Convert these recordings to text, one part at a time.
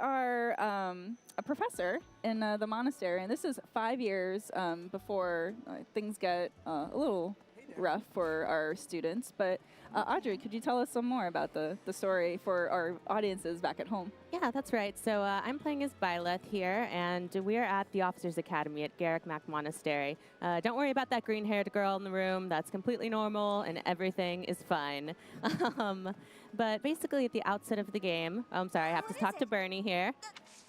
are a professor in the monastery, and this is 5 years before things get a little rough for our students. But Audrey, could you tell us some more about the story for our audiences back at home? Yeah, that's right. So I'm playing as Byleth here, and we are at the Officers Academy at Cageccc Monastery. Don't worry about that green-haired girl in the room. That's completely normal, and everything is fine. But basically, at the outset of the game, I'm sorry, I have to talk to Bernie here.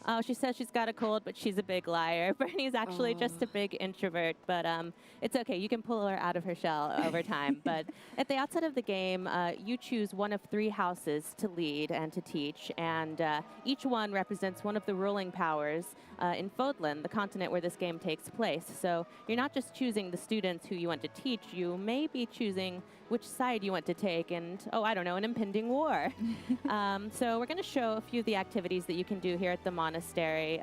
Oh, she says she's got a cold, but she's a big liar. Bernie's actually just a big introvert, but it's okay. You can pull her out of her shell over time. But at the outset of the game, you choose one of 3 houses to lead and to teach, and each one represents one of the ruling powers in Fodlan, the continent where this game takes place. So you're not just choosing the students who you want to teach, you may be choosing which side you want to take and, oh, I don't know, an impending war. So we're going to show a few of the activities that you can do here at the monastery.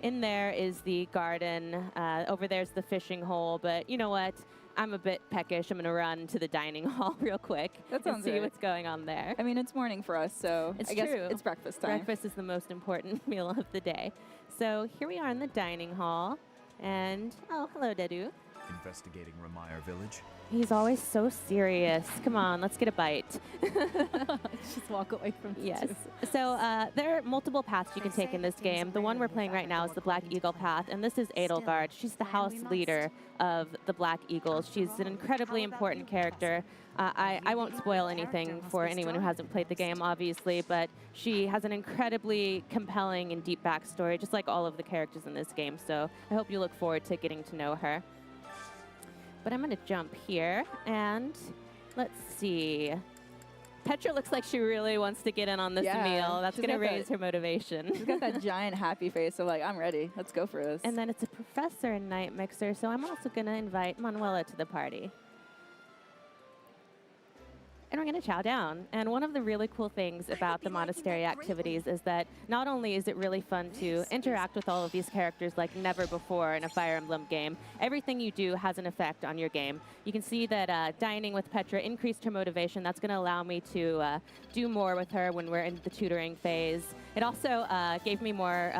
In there is the garden. Over there's the fishing hole. But you know what? I'm a bit peckish. I'm going to run to the dining hall real quick and see what's going on there. I mean, it's morning for us, so I guess it's breakfast time. Breakfast is the most important meal of the day. So here we are in the dining hall. And, oh, hello, Dedu. Investigating Ramire Village. He's always so serious. Come on, let's get a bite. Just walk away from the Yes. So there are multiple paths you can take in this game. The one we're playing right now is the Black Eagle path, and this is Edelgard. She's the house leader of the Black Eagles. She's an incredibly important character. I won't spoil anything for anyone who hasn't played the game, obviously, but she has an incredibly compelling and deep backstory, just like all of the characters in this game. So I hope you look forward to getting to know her. But I'm going to jump here, and let's see. Petra looks like she really wants to get in on this meal. That's going to raise her motivation. She's got that giant happy face of like, I'm ready. Let's go for this. And then it's a professor in Night Mixer, so I'm also going to invite Manuela to the party. And we're going to chow down. And one of the really cool things about the monastery activities is that not only is it really fun to interact with all of these characters like never before in a Fire Emblem game, everything you do has an effect on your game. You can see that dining with Petra increased her motivation. That's going to allow me to do more with her when we're in the tutoring phase. It also gave me more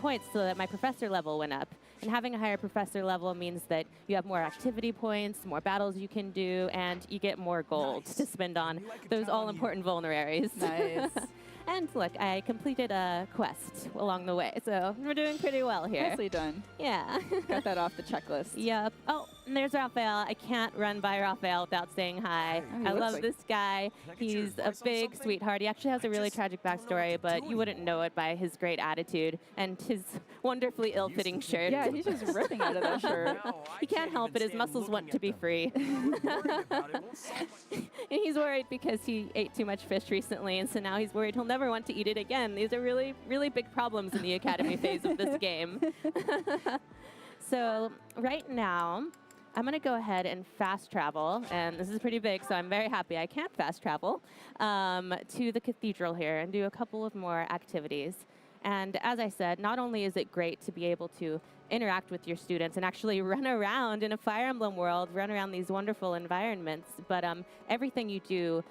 points so that my professor level went up. And having a higher professor level means that you have more activity points, more battles you can do, and you get more gold to spend on those all-important vulneraries. Nice. And look, I completed a quest along the way, so we're doing pretty well here. Nicely done. Yeah. Got that off the checklist. Yep. Oh, and there's Raphael. I can't run by Raphael without saying hi. I love this guy. He's a big sweetheart. He actually has a really tragic backstory, but you wouldn't know it by his great attitude and his wonderfully ill-fitting shirt. Yeah, he's just ripping out of that shirt. He can't help it. His muscles want to be free. And he's worried because he ate too much fish recently, and so now he's worried he'll never want to eat it again. These are really, really big problems in the academy phase of this game. So right now, I'm going to go ahead and fast travel, and this is pretty big, so I'm very happy I can't fast travel, to the cathedral here and do a couple of more activities. And as I said, not only is it great to be able to interact with your students and actually run around in a Fire Emblem world, run around these wonderful environments, but everything you do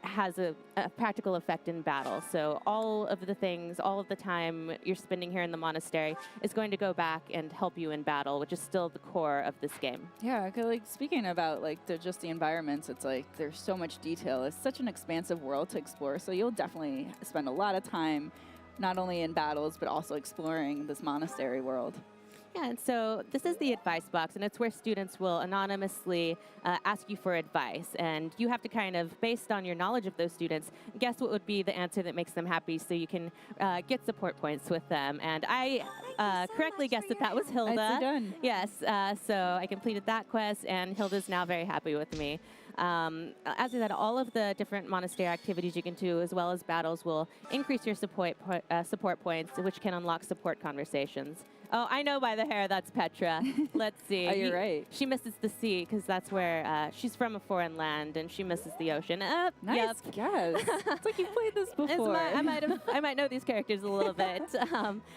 has a practical effect in battle. So all of the things, all of the time you're spending here in the monastery is going to go back and help you in battle, which is still the core of this game. Yeah, 'cause, like, speaking about like just the environments, it's like there's so much detail. It's such an expansive world to explore, so you'll definitely spend a lot of time not only in battles, but also exploring this monastery world. Yeah, and so this is the advice box, and it's where students will anonymously ask you for advice. And you have to kind of, based on your knowledge of those students, guess what would be the answer that makes them happy so you can get support points with them. And I correctly guessed that that was Hilda. Nicely done. Yes, so I completed that quest, and Hilda's now very happy with me. As I said, all of the different monastery activities you can do, as well as battles, will increase your support points, which can unlock support conversations. Oh, I know by the hair that's Petra. Let's see. Oh, you're right. She misses the sea because that's where she's from, a foreign land, and she misses the ocean. Nice yep. guess. It's like you played this before. I might know these characters a little bit,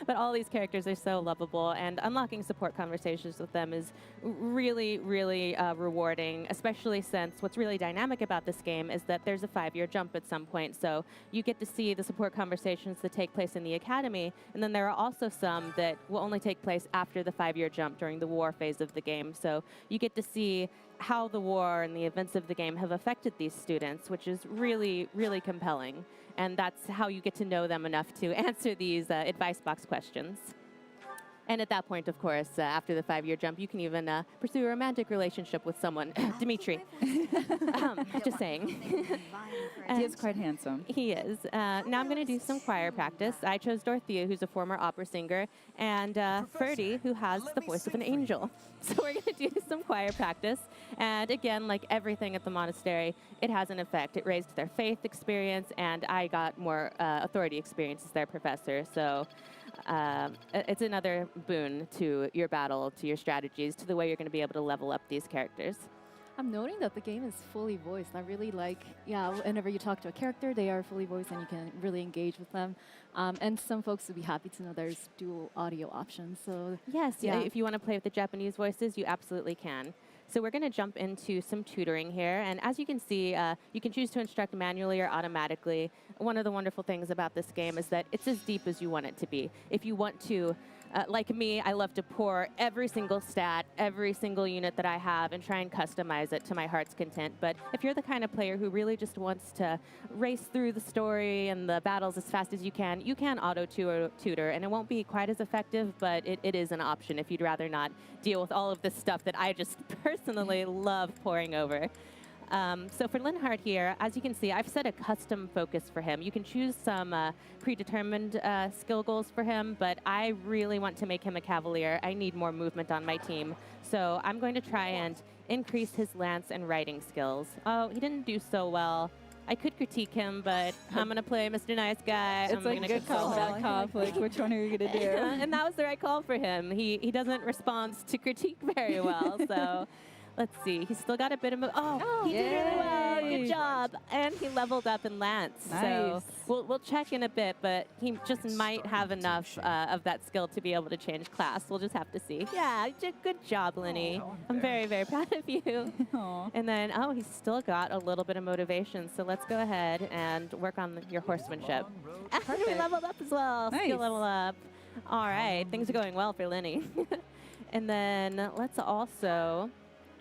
but all these characters are so lovable, and unlocking support conversations with them is really, really rewarding, especially since what's really dynamic about this game is that there's a 5-year jump at some point. So you get to see the support conversations that take place in the academy, and then there are also some that will only take place after the 5-year jump during the war phase of the game. So you get to see how the war and the events of the game have affected these students, which is really, really compelling. And that's how you get to know them enough to answer these advice box questions. And at that point, of course, after the 5-year jump, you can even pursue a romantic relationship with someone. Dimitri. Just saying. He is quite handsome. He is. Now I'm going to do some choir practice. I chose Dorothea, who's a former opera singer, and Ferdy, who has the voice of an angel. So we're going to do some choir practice. And again, like everything at the monastery, it has an effect. It raised their faith experience, and I got more authority experience as their professor. So it's another boon to your battle, to your strategies, to the way you're going to be able to level up these characters. I'm noting that the game is fully voiced. I really like, whenever you talk to a character, they are fully voiced and you can really engage with them. And some folks would be happy to know there's dual audio options. So yes, if you want to play with the Japanese voices, you absolutely can. So we're going to jump into some tutoring here. And as you can see, you can choose to instruct manually or automatically. One of the wonderful things about this game is that it's as deep as you want it to be. If you want to, like me, I love to pour every single stat, every single unit that I have, and try and customize it to my heart's content. But if you're the kind of player who really just wants to race through the story and the battles as fast as you can auto-tutor, and it won't be quite as effective, but it is an option if you'd rather not deal with all of this stuff that I just personally love pouring over. So for Linhart here, as you can see, I've set a custom focus for him. You can choose some predetermined skill goals for him, but I really want to make him a cavalier. I need more movement on my team. So I'm going to try and increase his lance and riding skills. Oh, he didn't do so well. I could critique him, but I'm going to play Mr. Nice Guy. It's like a good call, bad cop. Like, which one are you going to do? And that was the right call for him. He doesn't respond to critique very well, so... Let's see. He's still got a bit of... he did really well. Good job. And he leveled up in Lance. Nice. So we'll check in a bit, but he just might have enough of that skill to be able to change class. We'll just have to see. Yeah, good job, Linny. I'm very, very proud of you. And then, he's still got a little bit of motivation. So let's go ahead and work on your horsemanship. He leveled up as well. Nice. Skill level up. All right. Things are going well for Linny. And then let's also...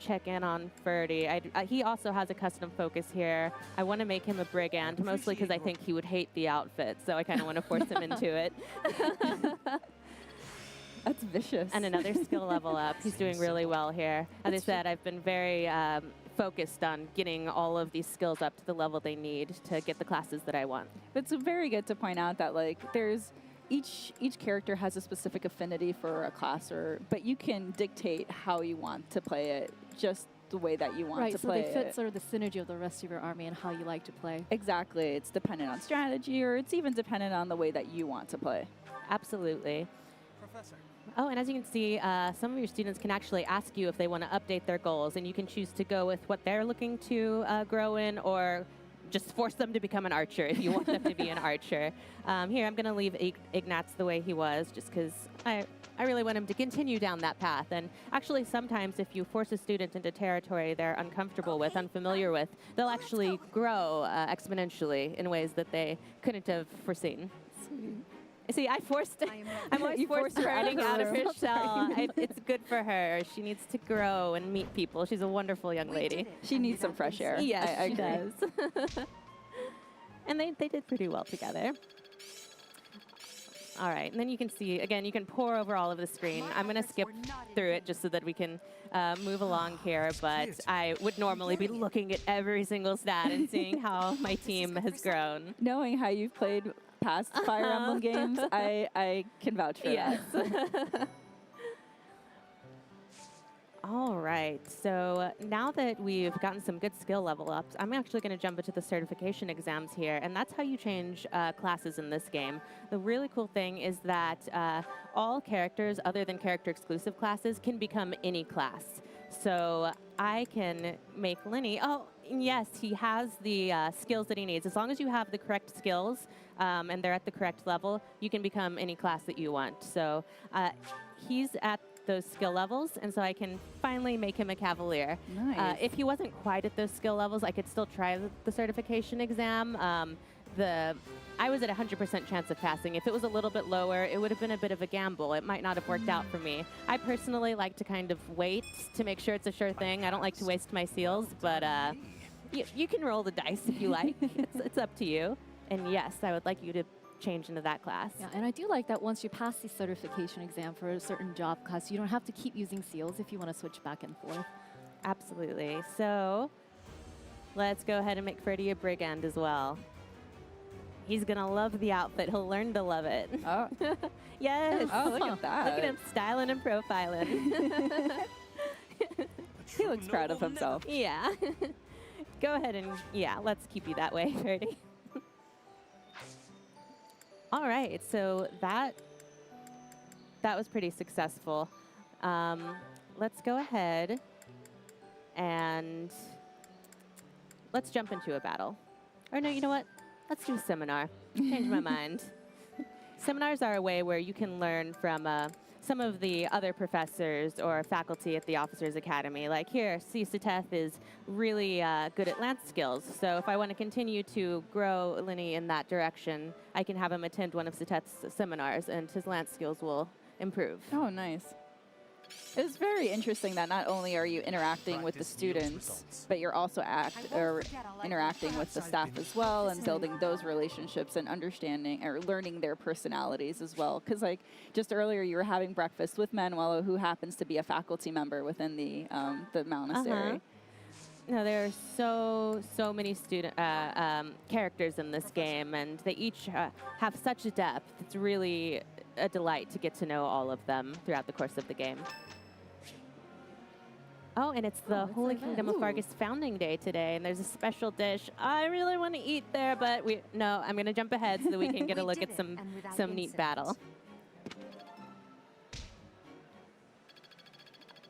check in on Ferdy. He also has a custom focus here. I want to make him a brigand, mostly because I think he would hate the outfit, so I kind of want to force him into it. That's vicious. And another skill level up. He's doing really well here. As I said, I've been very focused on getting all of these skills up to the level they need to get the classes that I want. It's very good to point out that, like, there's each character has a specific affinity for a class, but you can dictate how you want to play it, just the way that you want to play it. Right, so they fit sort of the synergy of the rest of your army and how you like to play. Exactly. It's dependent on strategy, or it's even dependent on the way that you want to play. Absolutely. Professor. Oh, and as you can see, some of your students can actually ask you if they want to update their goals, and you can choose to go with what they're looking to grow in, or just force them to become an archer if you want them to be an archer. Here, I'm going to leave Ignatz the way he was, just because I really want him to continue down that path. And actually, sometimes if you force a student into territory they're uncomfortable with, unfamiliar with, they'll actually grow exponentially in ways that they couldn't have foreseen. See, I'm always forced her out of her shell. It's good for her. She needs to grow and meet people. She's a wonderful young lady. She needs some fresh air. Yes, I she does. And they did pretty well together. All right, and then you can see, again, you can pour over all of the screen. I'm going to skip through it just so that we can move along here, but I would normally be looking at every single stat and seeing how my team has grown. Knowing how you've played past Fire Emblem games, I can vouch for that. All right, so now that we've gotten some good skill level ups, I'm actually going to jump into the certification exams here, and that's how you change classes in this game. The really cool thing is that all characters other than character exclusive classes can become any class. So I can make Linny, yes, he has the skills that he needs. As long as you have the correct skills and they're at the correct level, you can become any class that you want. So he's at those skill levels, and so I can finally make him a Cavalier. Nice. If he wasn't quite at those skill levels, I could still try the certification exam. I was at 100% chance of passing. If it was a little bit lower, it would have been a bit of a gamble. It might not have worked out for me. I personally like to kind of wait to make sure it's a sure thing. I don't like to waste my seals, but you can roll the dice if you like. It's up to you. And yes, I would like you to change into that class. Yeah, and I do like that once you pass the certification exam for a certain job class, you don't have to keep using seals if you want to switch back and forth. Absolutely. So let's go ahead and make Freddy a brigand as well. He's going to love the outfit. He'll learn to love it. Oh. Yes. Oh, look at that. Look at him styling and profiling. He looks proud of himself. Yeah. Go ahead and, yeah, let's keep you that way, Freddy. All right, so that was pretty successful. Let's go ahead and let's jump into a battle. Or no, you know what? Let's do a seminar. Change my mind. Seminars are a way where you can learn from some of the other professors or faculty at the Officers Academy. Like here, Sisateth is really good at lance skills. So if I want to continue to grow Linny in that direction, I can have him attend one of Siteth's seminars, and his lance skills will improve. Oh, nice. It's very interesting that not only are you interacting with the students, but you're also interacting with the staff as well, and building those relationships and understanding or learning their personalities as well. Because like just earlier, you were having breakfast with Manuelo, who happens to be a faculty member within the monastery. No, there are so many student characters in this game, and they each have such depth. It's really a delight to get to know all of them throughout the course of the game. Oh, and it's the Holy Kingdom of Fargus Founding Day today, and there's a special dish. I really want to eat there, but I'm going to jump ahead so that we can get a look at some neat battle.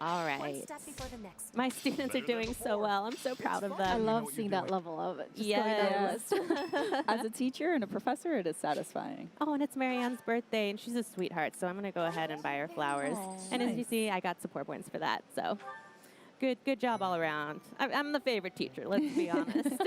All right. My students are doing so well. I'm so proud of them. I love seeing that level of it. Yes. As a teacher and a professor, it is satisfying. Oh, and it's Marianne's birthday, and she's a sweetheart, so I'm going to go ahead and buy her flowers. And as you see, I got support points for that, so good job all around. I'm the favorite teacher, let's be honest.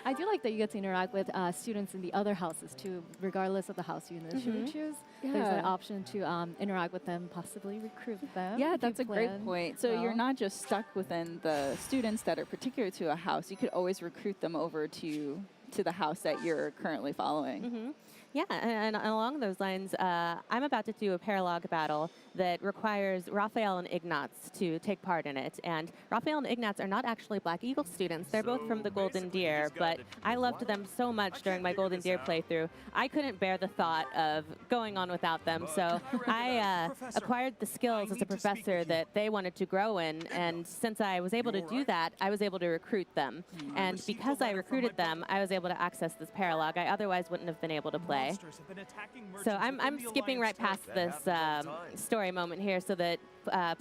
I do like that you get to interact with students in the other houses too, regardless of the house you initially choose. Yeah. There's an option to interact with them, possibly recruit them. Yeah, if that's you a great plan point. So well. you're not just stuck within the students that are particular to a house. You could always recruit them over to the house that you're currently following. Mm-hmm. Yeah, and along those lines, I'm about to do a paralog battle that requires Raphael and Ignatz to take part in it. And Raphael and Ignatz are not actually Black Eagle students. They're both from the Golden Deer, but I loved them so much during my Golden Deer playthrough. I couldn't bear the thought of going on without them, so I acquired the skills as a professor that they wanted to grow in, and since I was able to do that, I was able to recruit them. And because I recruited them, I was able to access this paralog. I otherwise wouldn't have been able to play. So I'm skipping right past this story moment here so that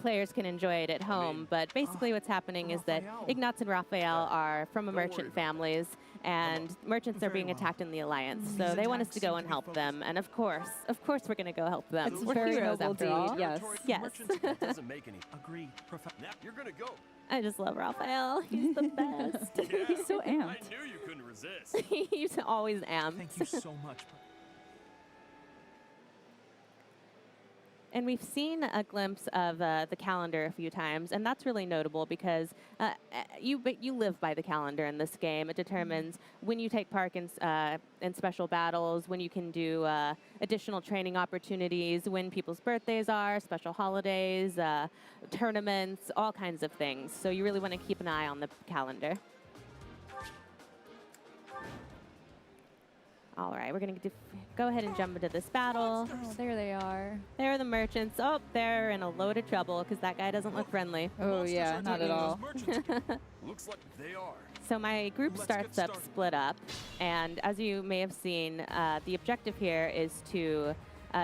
players can enjoy it at home. But basically what's happening is that Ignatz and Raphael are from a merchant families, and merchants are being attacked in the Alliance. So they want us to go and help them. And of course we're going to go help them. It's We're very heroes noble after deed, all. yes. Yes. Doesn't make any. Agree. You're gonna go. I just love Raphael. He's the best. He's so amped. I knew you couldn't resist. He's always amped. Thank you so much. And we've seen a glimpse of the calendar a few times, and that's really notable because you live by the calendar in this game. It determines when you take part in special battles, when you can do additional training opportunities, when people's birthdays are, special holidays, tournaments, all kinds of things. So you really want to keep an eye on the calendar. All right, we're going to go ahead and jump into this battle. Oh, there they are. There are the merchants. Oh, they're in a load of trouble because that guy doesn't look friendly. Oh, yeah, not at all. Looks like they are. So my group starts up split up, and as you may have seen, the objective here is to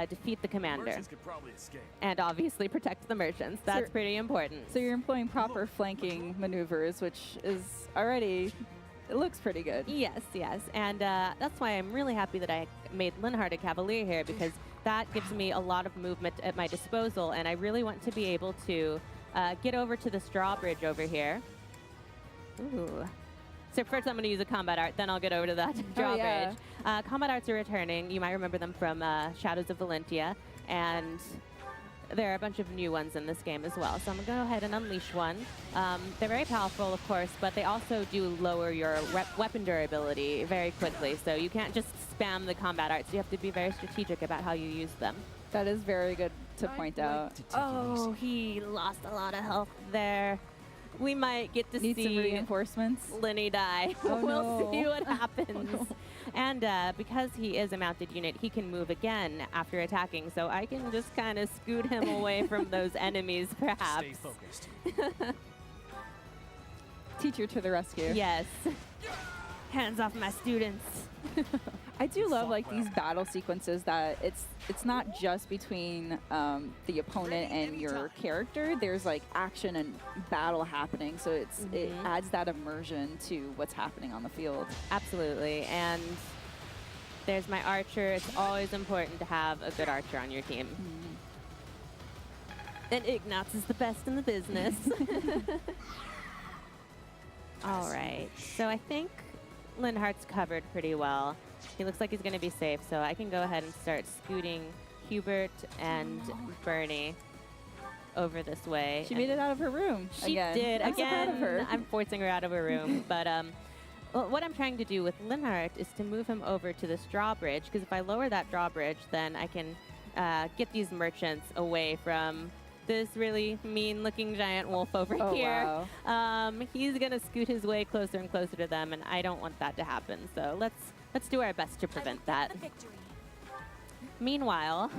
defeat the commander Merchants could probably escape. and obviously protect the merchants. That's pretty important. So you're employing proper flanking maneuvers, which is already, it looks pretty good. Yes, and that's why I'm really happy that I made Linhardt a Cavalier here, because that gives me a lot of movement at my disposal, and I really want to be able to get over to this drawbridge over here. Ooh. So first I'm going to use a combat art, then I'll get over to that drawbridge. Combat arts are returning. You might remember them from Shadows of Valentia, and there are a bunch of new ones in this game as well. So I'm going to go ahead and unleash one. They're very powerful, of course, but they also do lower your weapon durability very quickly. So you can't just spam the combat arts. You have to be very strategic about how you use them. That is very good to point out. Oh, he lost a lot of health there. We might get to Need some see reinforcements. Lenny die. Oh, we'll no. see what happens. Oh, no. And because he is a mounted unit, he can move again after attacking. So I can just kind of scoot him away from those enemies, perhaps. Stay focused. Teacher to the rescue. Yes. Hands off my students. I do love like these battle sequences that it's not just between the opponent and your character. There's like action and battle happening, so it adds that immersion to what's happening on the field. Absolutely. And there's my archer. It's always important to have a good archer on your team. And Ignatz is the best in the business. All right. So I think Linhart's covered pretty well. He looks like he's going to be safe, so I can go ahead and start scooting Hubert and Bernie over this way. She made it out of her room. She again. did. I'm so proud of her. I'm forcing her out of her room. But well, what I'm trying to do with Linhart is to move him over to this drawbridge, because if I lower that drawbridge, then I can get these merchants away from this really mean-looking giant wolf over here. Wow. He's going to scoot his way closer and closer to them, and I don't want that to happen. So let's do our best to prevent that. Meanwhile,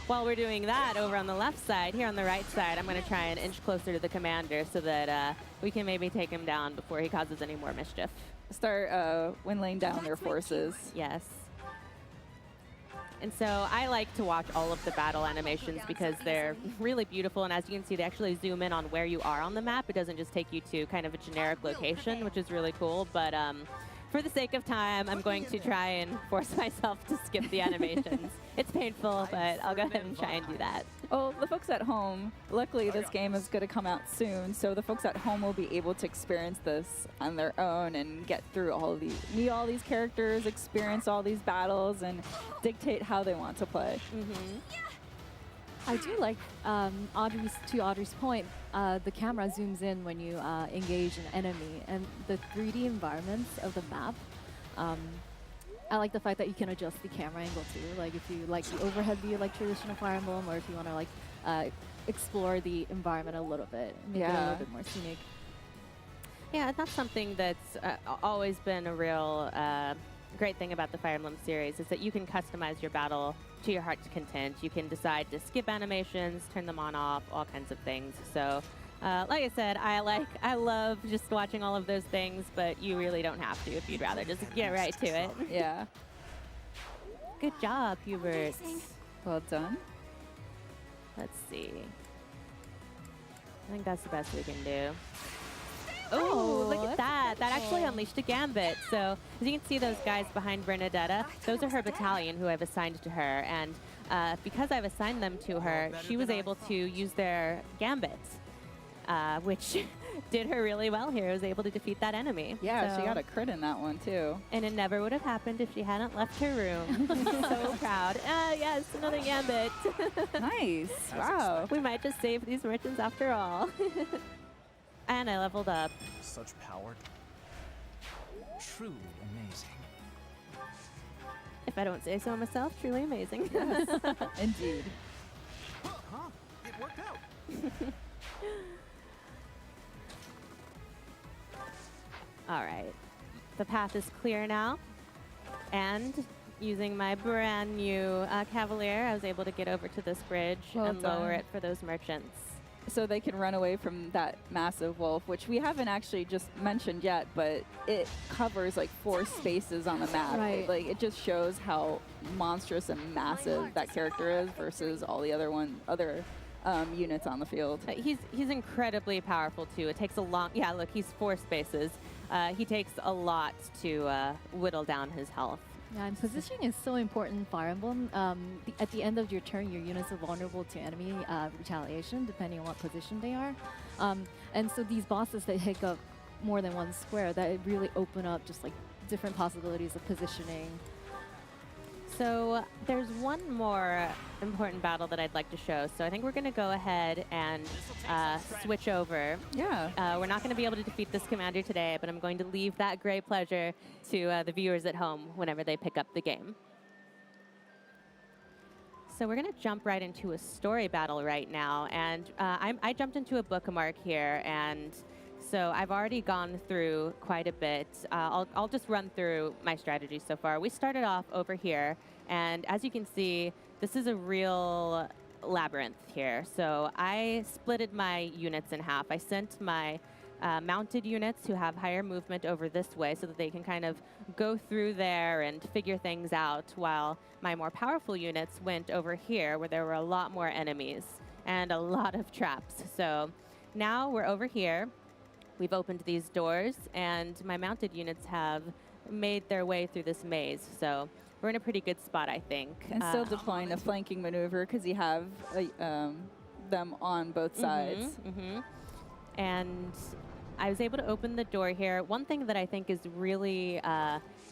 while we're doing that over on the left side, here on the right side, I'm going to try and inch closer to the commander so that we can maybe take him down before he causes any more mischief. Start when laying down their forces. Yes. And so I like to watch all of the battle animations because they're really beautiful. And as you can see, they actually zoom in on where you are on the map. It doesn't just take you to kind of a generic location, which is really cool. But for the sake of time, I'm going to try and force myself to skip the animations. It's painful, but I'll go ahead and try and do that. Well, the folks at home, luckily this game is going to come out soon, so the folks at home will be able to experience this on their own and get through meet all these characters, experience all these battles, and dictate how they want to play. I do like Audrey's point, the camera zooms in when you engage an enemy, and the 3D environments of the map. I like the fact that you can adjust the camera angle too. Like if you like the overhead view like traditional Fire Emblem, or if you want to like explore the environment a little bit, make it a little bit more scenic. Yeah, that's something that's always been a real great thing about the Fire Emblem series, is that you can customize your battle to your heart's content. You can decide to skip animations, turn them on, off, all kinds of things. So like I said, I love just watching all of those things, but you really don't have to if you'd rather just get right to it. Yeah. Good job, Hubert. Well done. Let's see. I think that's the best we can do. Oh, look at that. That actually unleashed a gambit. So as you can see, those guys behind Bernadetta, those are her battalion who I've assigned to her. And because I've assigned them to her, she was able to use their gambits, which did her really well here. Was able to defeat that enemy. Yeah, so, she got a crit in that one too. And it never would have happened if she hadn't left her room. So proud. Yes, another gambit. Nice. Wow. We might just save these merchants after all. And I leveled up. Such power. Truly amazing. If I don't say so myself, truly amazing. Indeed. Huh? It worked out. All right. The path is clear now. And using my brand new Cavalier, I was able to get over to this bridge and lower it for those merchants. So they can run away from that massive wolf, which we haven't actually just mentioned yet, but it covers like 4 spaces on the map. Right. Like it just shows how monstrous and massive that character is versus all the other units on the field. He's incredibly powerful too. It takes a long, yeah, look, he's 4 spaces. He takes a lot to whittle down his health. Yeah, and positioning is so important in Fire Emblem. At the end of your turn, your units are vulnerable to enemy retaliation, depending on what position they are. And so these bosses that take up more than one square, that really open up just like different possibilities of positioning. So there's one more important battle that I'd like to show. So I think we're going to go ahead and switch over. Yeah. We're not going to be able to defeat this commander today, but I'm going to leave that great pleasure to the viewers at home whenever they pick up the game. So we're going to jump right into a story battle right now. And I jumped into a bookmark here, and so I've already gone through quite a bit. I'll just run through my strategy so far. We started off over here, and as you can see, this is a real labyrinth here. So I splitted my units in half. I sent my mounted units who have higher movement over this way so that they can kind of go through there and figure things out, while my more powerful units went over here where there were a lot more enemies and a lot of traps. So now we're over here. We've opened these doors, and my mounted units have made their way through this maze. So we're in a pretty good spot, I think. And still deploying a flanking maneuver because you have them on both sides. And I was able to open the door here. One thing that I think is really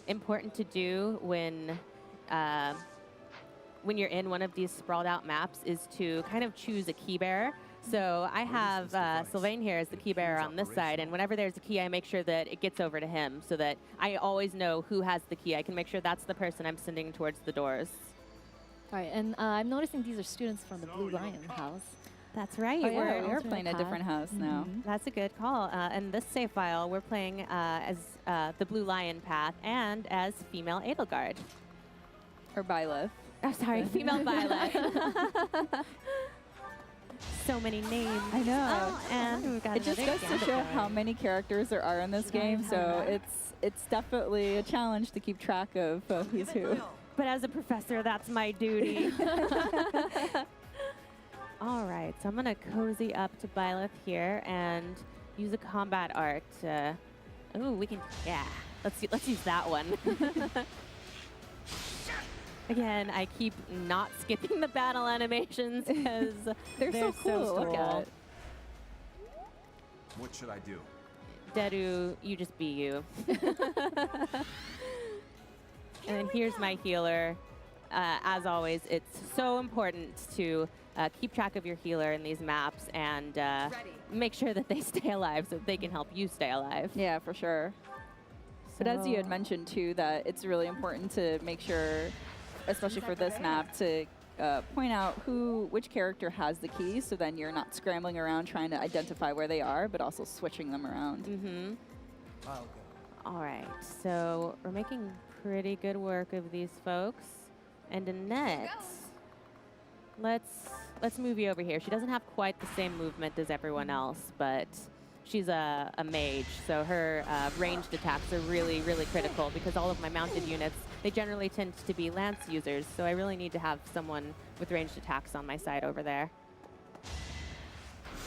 important to do when you're in one of these sprawled out maps is to kind of choose a key bearer. So I have Sylvain here as the key bearer on this side, and whenever there's a key, I make sure that it gets over to him so that I always know who has the key. I can make sure that's the person I'm sending towards the doors. All right, and I'm noticing these are students from the Blue Lion house. That's right. Oh, yeah, We're we're playing a different house now. That's a good call. In this save file, we're playing as the Blue Lion path and as female Edelgard. Or Byleth. Oh, sorry, female Violet. So many names. I know. Oh, and we've got It just another goes to show Gambit how many characters there are in this game, so it's definitely a challenge to keep track of who's who. But as a professor, that's my duty. All right, so I'm gonna cozy up to Byleth here and use a combat art. Ooh, we can, yeah. Let's use that one. Again, I keep not skipping the battle animations because They're so cool to look at. What should I do? Dedu, you just be you. And then here's my healer. As always, it's so important to keep track of your healer in these maps and make sure that they stay alive so that they can help you stay alive. Yeah, for sure. But as you had mentioned too, that it's really important to make sure, especially for this map, to point out which character has the keys, so then you're not scrambling around trying to identify where they are, but also switching them around. I'll go. All right, so we're making pretty good work of these folks. And Annette, let's move you over here. She doesn't have quite the same movement as everyone else, but she's a mage, so her ranged attacks are really, really critical because all of my mounted units, they generally tend to be lance users, so I really need to have someone with ranged attacks on my side over there.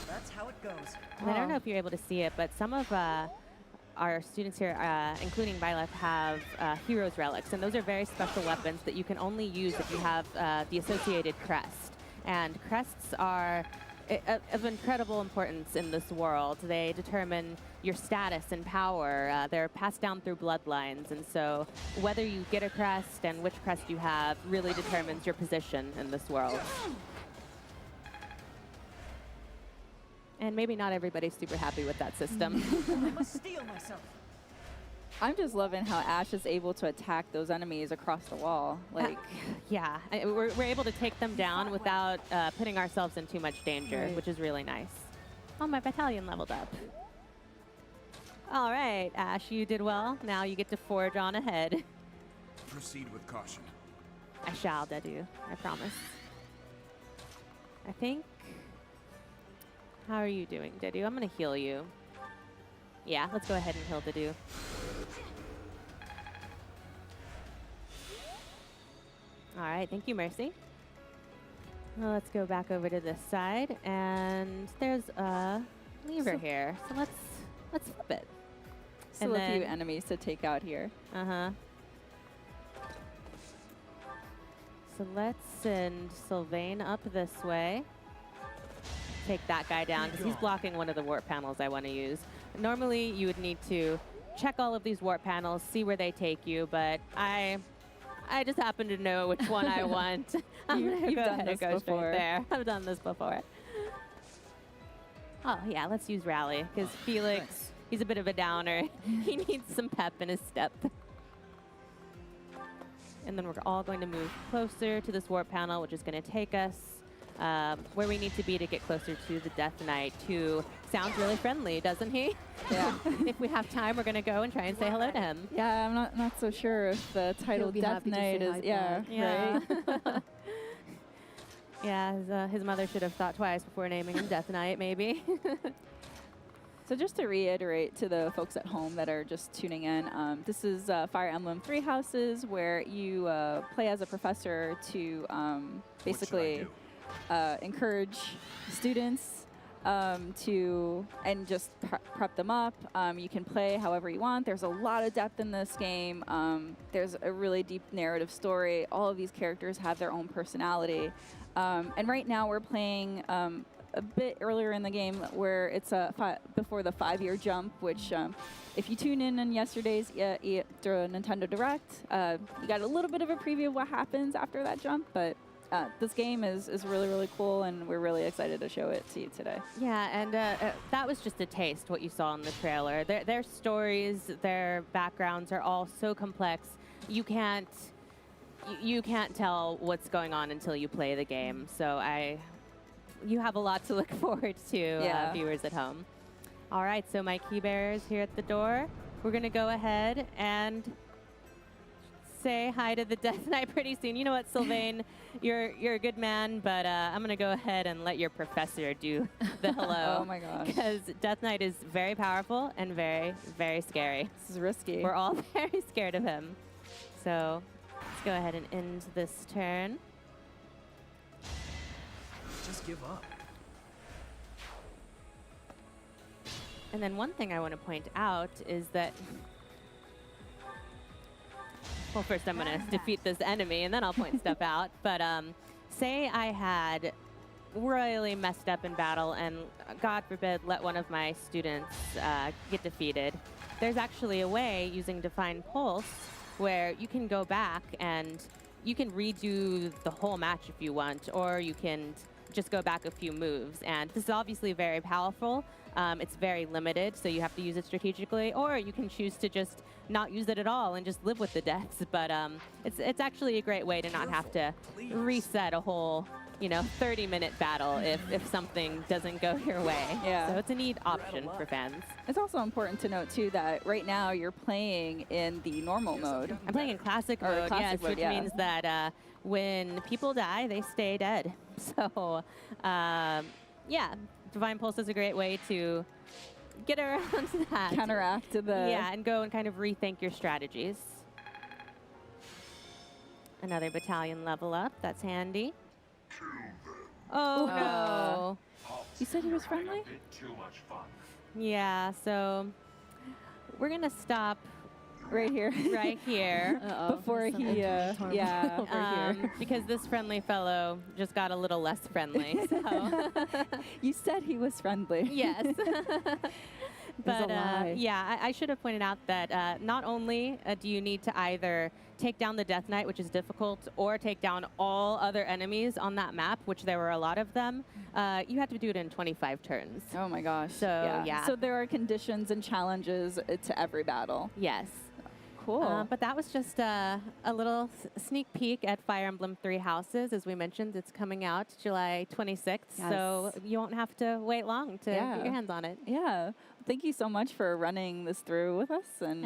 That's how it goes. And I don't know if you're able to see it, but some of our students here, including Byleth, have Heroes Relics, and those are very special weapons that you can only use if you have the associated crest. And crests are of incredible importance in this world. They determine your status and power. They're passed down through bloodlines, and so whether you get a crest and which crest you have really determines your position in this world. And maybe not everybody's super happy with that system. I must steel myself. I'm just loving how Ash is able to attack those enemies across the wall. Like, Yeah, we're able to take them down without putting ourselves in too much danger, Right. which is really nice. Oh, my battalion leveled up. All right, Ash, you did well. Now you get to forge on ahead. Proceed with caution. I shall, Dedu. I promise. I think... How are you doing, Dedu? I'm going to heal you. Yeah, let's go ahead and heal Dedu. All right, thank you, Mercy. Well, let's go back over to this side, and there's a lever here. So let's flip it. still a few enemies to take out here. Uh-huh. So let's send Sylvain up this way. Take that guy down because he's blocking one of the warp panels I want to use. Normally, you would need to check all of these warp panels, see where they take you, but I just happen to know which one I want. You've done this go before. straight there. I've done this before. Oh, yeah, let's use Rally because Felix, Thanks. he's a bit of a downer. He needs some pep in his step. And then we're all going to move closer to this warp panel, which is going to take us where we need to be to get closer to the Death Knight, who sounds really friendly, doesn't he? Yeah. If we have time, we're going to go and try and say hello to him. Yeah, I'm not so sure if the title be Death happy to say Knight is. hi Yeah, back. Yeah. right. Yeah, his mother should have thought twice before naming him Death Knight, maybe. So just to reiterate to the folks at home that are just tuning in, this is Fire Emblem Treehouses, where you play as a professor to basically encourage students and just prep them up. You can play however you want. There's a lot of depth in this game. There's a really deep narrative story. All of these characters have their own personality. And right now we're playing a bit earlier in the game where it's before the 5-year jump, which if you tune in yesterday's Nintendo Direct, you got a little bit of a preview of what happens after that jump, but this game is really, really cool, and we're really excited to show it to you today. Yeah, and that was just a taste, what you saw in the trailer. Their stories, their backgrounds are all so complex. You can't tell what's going on until you play the game. So you have a lot to look forward to, viewers at home. All right, so my key bearer's here at the door. We're going to go ahead and say hi to the Death Knight pretty soon. You know what, Sylvain, you're a good man, but I'm going to go ahead and let your professor do the hello. Oh my gosh. Because Death Knight is very powerful and very, very scary. This is risky. We're all very scared of him. So let's go ahead and end this turn. Just give up. And then one thing I want to point out is that, well, first I'm going to defeat this enemy, and then I'll point stuff out. But say I had really messed up in battle and, God forbid, let one of my students get defeated. There's actually a way using Define Pulse where you can go back and you can redo the whole match if you want, or you can just go back a few moves. And this is obviously very powerful. It's very limited, so you have to use it strategically, or you can choose to just not use it at all and just live with the deaths. But it's actually a great way to not have to reset a whole 30-minute battle if something doesn't go your way. Yeah. So it's a neat option for fans. It's also important to note, too, that right now you're playing in the normal mode. I'm playing in classic Or mode, classic yes, mode, which yeah. means that when people die, they stay dead. So, yeah, Divine Pulse is a great way to get around that. Counteract the... Yeah, and go and kind of rethink your strategies. Another battalion level up. That's handy. Oh, no. You said he was friendly? Yeah, so we're going to stop Right here. right here. Uh-oh, Before there's some he, intense harm yeah, over here. Because this friendly fellow just got a little less friendly. So. You said he was friendly. Yes. But a lie. yeah, I should have pointed out that not only do you need to either take down the Death Knight, which is difficult, or take down all other enemies on that map, which there were a lot of them, you have to do it in 25 turns. Oh my gosh. So, yeah. So there are conditions and challenges to every battle. Yes. Cool. But that was just a little sneak peek at Fire Emblem Three Houses. As we mentioned, it's coming out July 26th, so you won't have to wait long to get your hands on it. Yeah. Thank you so much for running this through with us. And